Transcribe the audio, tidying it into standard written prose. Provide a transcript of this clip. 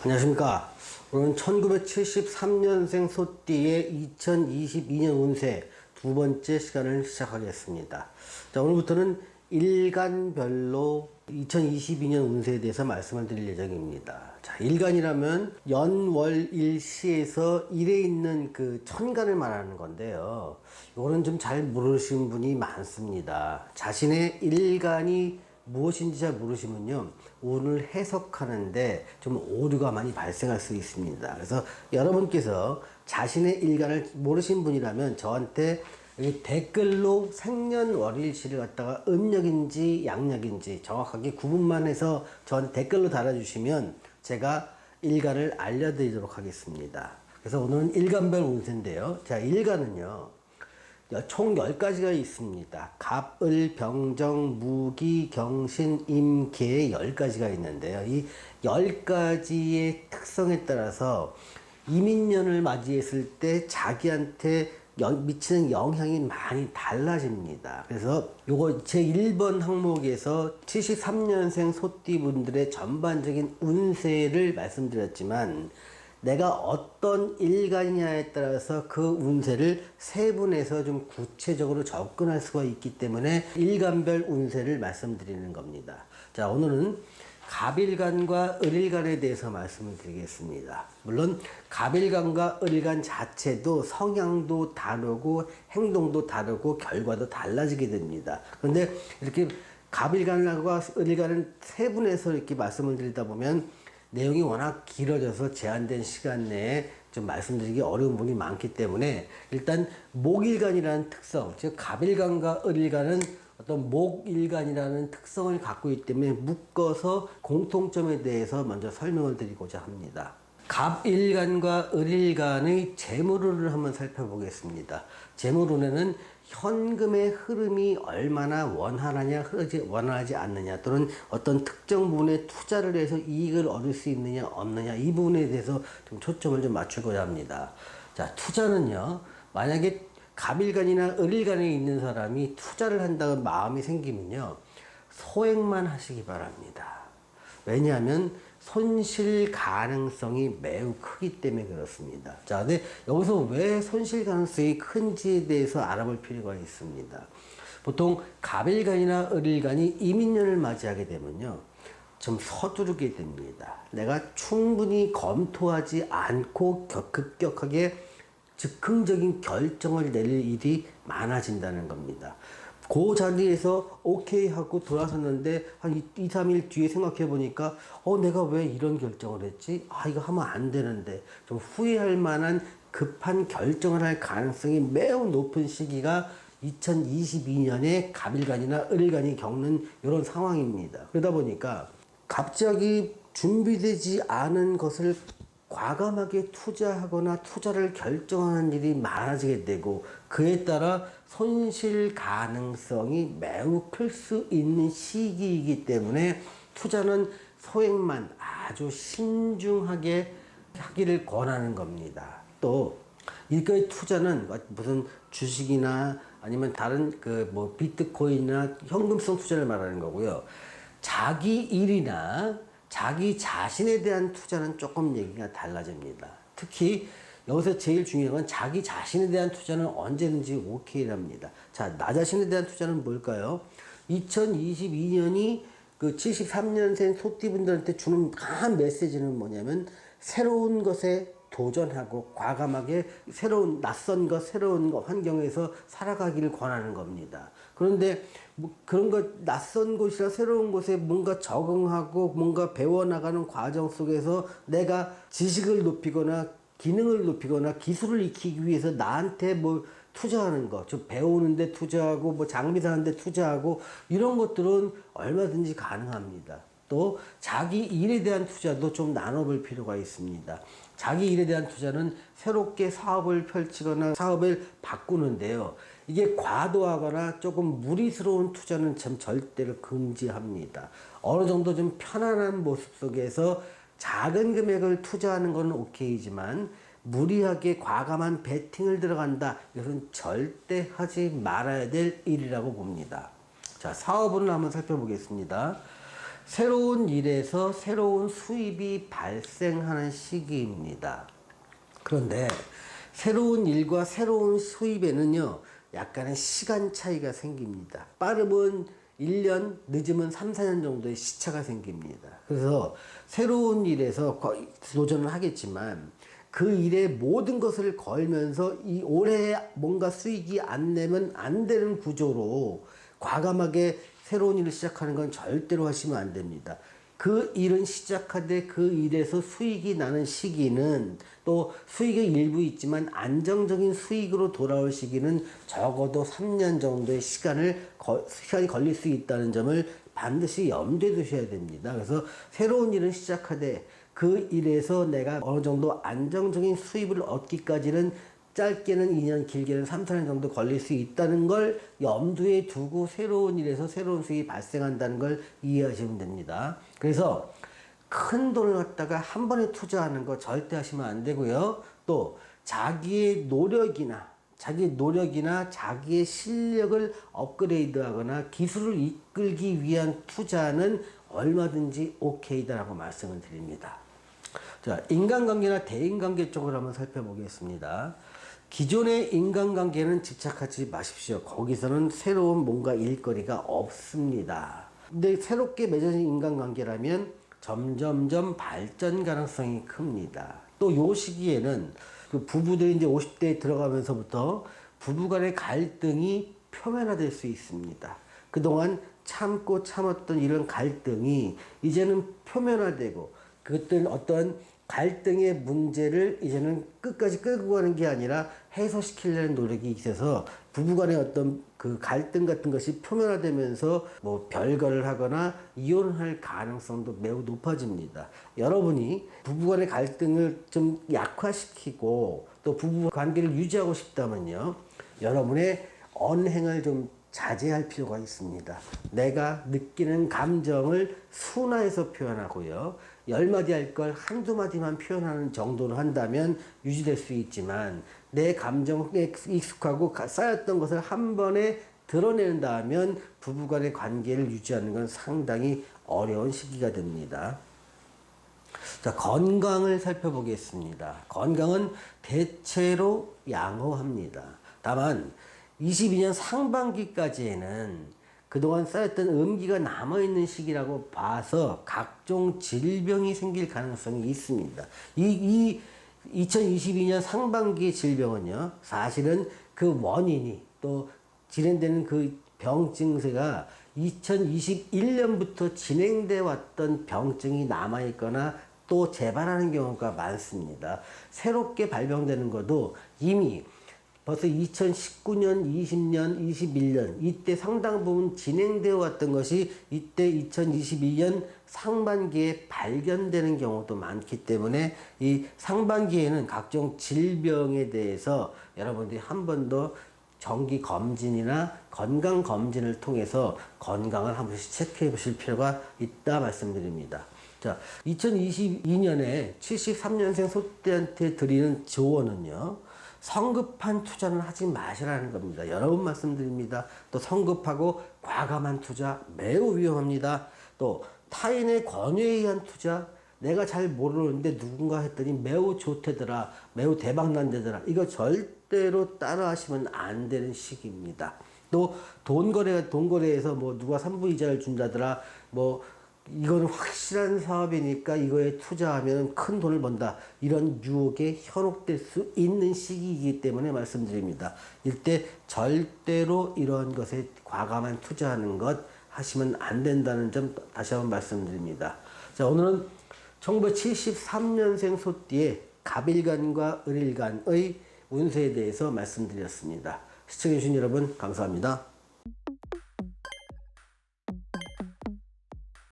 안녕하십니까. 오늘은 1973년생 소띠의 2022년 운세 두 번째 시간을 시작하겠습니다. 자, 오늘부터는 일간별로 2022년 운세에 대해서 말씀을 드릴 예정입니다. 자, 일간이라면 연월일시에서 일에 있는 그 천간을 말하는 건데요. 이거는 좀 잘 모르시는 분이 많습니다. 자신의 일간이 무엇인지 잘 모르시면요, 오늘 해석하는데 좀 오류가 많이 발생할 수 있습니다. 그래서 여러분께서 자신의 일간을 모르신 분이라면 저한테 여기 댓글로 생년월일시를 갖다가 음력인지 양력인지 정확하게 구분만 해서 저한테 댓글로 달아주시면 제가 일간을 알려드리도록 하겠습니다. 그래서 오늘은 일간별 운세인데요. 자, 일간은요, 총 10가지가 있습니다. 갑, 을, 병정, 무기, 경신, 임, 개 10가지가 있는데요. 이 10가지의 특성에 따라서 이민년을 맞이했을 때 자기한테 미치는 영향이 많이 달라집니다. 그래서 요거 제 1번 항목에서 73년생 소띠분들의 전반적인 운세를 말씀드렸지만, 내가 어떤 일간이냐에 따라서 그 운세를 세분해서 좀 구체적으로 접근할 수가 있기 때문에 일간별 운세를 말씀드리는 겁니다. 자, 오늘은 갑일간과 을일간에 대해서 말씀을 드리겠습니다. 물론 갑일간과 을일간 자체도 성향도 다르고 행동도 다르고 결과도 달라지게 됩니다. 그런데 이렇게 갑일간과 을일간을 세분해서 이렇게 말씀을 드리다 보면 내용이 워낙 길어져서 제한된 시간 내에 좀 말씀드리기 어려운 부분이 많기 때문에 일단 목일간이라는 특성, 즉 갑일간과 을일간은 어떤 목일간이라는 특성을 갖고 있기 때문에 묶어서 공통점에 대해서 먼저 설명을 드리고자 합니다. 갑일간과 을일간의 재물운을 한번 살펴보겠습니다. 재물운에는 현금의 흐름이 얼마나 원활하냐, 원활하지 않느냐, 또는 어떤 특정 부분에 투자를 해서 이익을 얻을 수 있느냐, 없느냐, 이 부분에 대해서 좀 초점을 좀 맞추고자 합니다. 자, 투자는요, 만약에 갑일간이나 을일간에 있는 사람이 투자를 한다는 마음이 생기면요, 소액만 하시기 바랍니다. 왜냐하면 손실 가능성이 매우 크기 때문에 그렇습니다. 자, 근데 여기서 왜 손실 가능성이 큰지에 대해서 알아볼 필요가 있습니다. 보통 갑일간이나 을일간이 이민년을 맞이하게 되면요, 좀 서두르게 됩니다. 내가 충분히 검토하지 않고 급격하게 즉흥적인 결정을 내릴 일이 많아진다는 겁니다. 그 자리에서 오케이 하고 돌아섰는데 한 2, 3일 뒤에 생각해 보니까 내가 왜 이런 결정을 했지? 이거 하면 안 되는데, 좀 후회할 만한 급한 결정을 할 가능성이 매우 높은 시기가 2022년에 갑일간이나 을일간이 겪는 이런 상황입니다. 그러다 보니까 갑자기 준비되지 않은 것을 과감하게 투자하거나 투자를 결정하는 일이 많아지게 되고, 그에 따라 손실 가능성이 매우 클 수 있는 시기이기 때문에 투자는 소액만 아주 신중하게 하기를 권하는 겁니다. 또 이거의 투자는 무슨 주식이나 아니면 다른 비트코인이나 현금성 투자를 말하는 거고요. 자기 일이나 자기 자신에 대한 투자는 조금 얘기가 달라집니다. 특히 여기서 제일 중요한 건 자기 자신에 대한 투자는 언제든지 오케이랍니다. 자, 나 자신에 대한 투자는 뭘까요? 2022년이 그 73년생 소띠분들한테 주는 강한 메시지는 뭐냐면, 새로운 것에 도전하고 과감하게 낯선 것, 새로운 것 환경에서 살아가기를 권하는 겁니다. 그런데 그런 것, 낯선 곳이나 새로운 곳에 뭔가 적응하고 뭔가 배워나가는 과정 속에서 내가 지식을 높이거나 기능을 높이거나 기술을 익히기 위해서 나한테 투자하는 거, 즉 배우는데 투자하고 장비 사는데 투자하고, 이런 것들은 얼마든지 가능합니다. 또 자기 일에 대한 투자도 좀 나눠볼 필요가 있습니다. 자기 일에 대한 투자는 새롭게 사업을 펼치거나 사업을 바꾸는데요, 이게 과도하거나 조금 무리스러운 투자는 참 절대로 금지합니다. 어느 정도 좀 편안한 모습 속에서 작은 금액을 투자하는 건 오케이지만, 무리하게 과감한 베팅을 들어간다, 이것은 절대 하지 말아야 될 일이라고 봅니다. 자, 사업을 한번 살펴보겠습니다. 새로운 일에서 새로운 수입이 발생하는 시기입니다. 그런데 새로운 일과 새로운 수입에는요, 약간의 시간 차이가 생깁니다. 빠르면 1년, 늦으면 3, 4년 정도의 시차가 생깁니다. 그래서 새로운 일에서 도전을 하겠지만 그 일에 모든 것을 걸면서 이 올해 뭔가 수익이 안 내면 안 되는 구조로 과감하게 새로운 일을 시작하는 건 절대로 하시면 안 됩니다. 그 일은 시작하되 그 일에서 수익이 나는 시기는 또 수익의 일부 있지만 안정적인 수익으로 돌아올 시기는 적어도 3년 정도의 시간이 걸릴 수 있다는 점을 반드시 염두에 두셔야 됩니다. 그래서 새로운 일을 시작하되 그 일에서 내가 어느 정도 안정적인 수입을 얻기까지는 짧게는 2년, 길게는 3, 4년 정도 걸릴 수 있다는 걸 염두에 두고 새로운 일에서 새로운 수익이 발생한다는 걸 이해하시면 됩니다. 그래서 큰 돈을 갖다가 한 번에 투자하는 거 절대 하시면 안 되고요. 또 자기의 노력이나 자기의 실력을 업그레이드하거나 기술을 이끌기 위한 투자는 얼마든지 오케이다라고 말씀을 드립니다. 자, 인간관계나 대인관계 쪽을 한번 살펴보겠습니다. 기존의 인간관계는 집착하지 마십시오. 거기서는 새로운 뭔가 일거리가 없습니다. 근데 새롭게 맺어진 인간관계라면 점점점 발전 가능성이 큽니다. 또 요 시기에는 그 부부들이 이제 50대에 들어가면서부터 부부간의 갈등이 표면화될 수 있습니다. 그동안 참고 참았던 이런 갈등이 이제는 표면화되고 그것들 어떤 갈등의 문제를 이제는 끝까지 끌고 가는 게 아니라 해소시키려는 노력이 있어서 부부간의 어떤 그 갈등 같은 것이 표면화되면서 뭐 별거를 하거나 이혼할 가능성도 매우 높아집니다. 여러분이 부부간의 갈등을 좀 약화시키고 또 부부 관계를 유지하고 싶다면요, 여러분의 언행을 좀 자제할 필요가 있습니다. 내가 느끼는 감정을 순화해서 표현하고요. 10마디 할 걸 한두 마디만 표현하는 정도로 한다면 유지될 수 있지만 내 감정에 익숙하고 쌓였던 것을 한 번에 드러낸다면 부부간의 관계를 유지하는 건 상당히 어려운 시기가 됩니다. 자, 건강을 살펴보겠습니다. 건강은 대체로 양호합니다. 다만 22년 상반기까지에는 그동안 쌓였던 음기가 남아있는 시기라고 봐서 각종 질병이 생길 가능성이 있습니다. 이 2022년 상반기 질병은요, 사실은 그 원인이 또 진행되는 그 병 증세가 2021년부터 진행돼 왔던 병증이 남아있거나 또 재발하는 경우가 많습니다. 새롭게 발병되는 것도 이미 벌써 2019년, 20년, 21년 이때 상당 부분 진행되어 왔던 것이 이때 2022년 상반기에 발견되는 경우도 많기 때문에 이 상반기에는 각종 질병에 대해서 여러분들이 한 번 더 정기 검진이나 건강 검진을 통해서 건강을 한 번씩 체크해 보실 필요가 있다 말씀드립니다. 자, 2022년에 73년생 소띠한테 드리는 조언은요, 성급한 투자는 하지 마시라는 겁니다. 여러 번 말씀드립니다. 또 성급하고 과감한 투자 매우 위험합니다. 또 타인의 권유에 의한 투자, 내가 잘 모르는데 누군가 했더니 매우 좋대더라, 매우 대박난대더라, 이거 절대로 따라 하시면 안 되는 시기입니다. 또 돈 거래에서 뭐 누가 산부이자를 준다더라, 뭐 이거는 확실한 사업이니까 이거에 투자하면 큰 돈을 번다, 이런 유혹에 현혹될 수 있는 시기이기 때문에 말씀드립니다. 이때 절대로 이런 것에 과감한 투자하는 것 하시면 안 된다는 점 다시 한번 말씀드립니다. 자, 오늘은 1973년생 소띠의 갑일간과 을일간의 운세에 대해서 말씀드렸습니다. 시청해주신 여러분 감사합니다.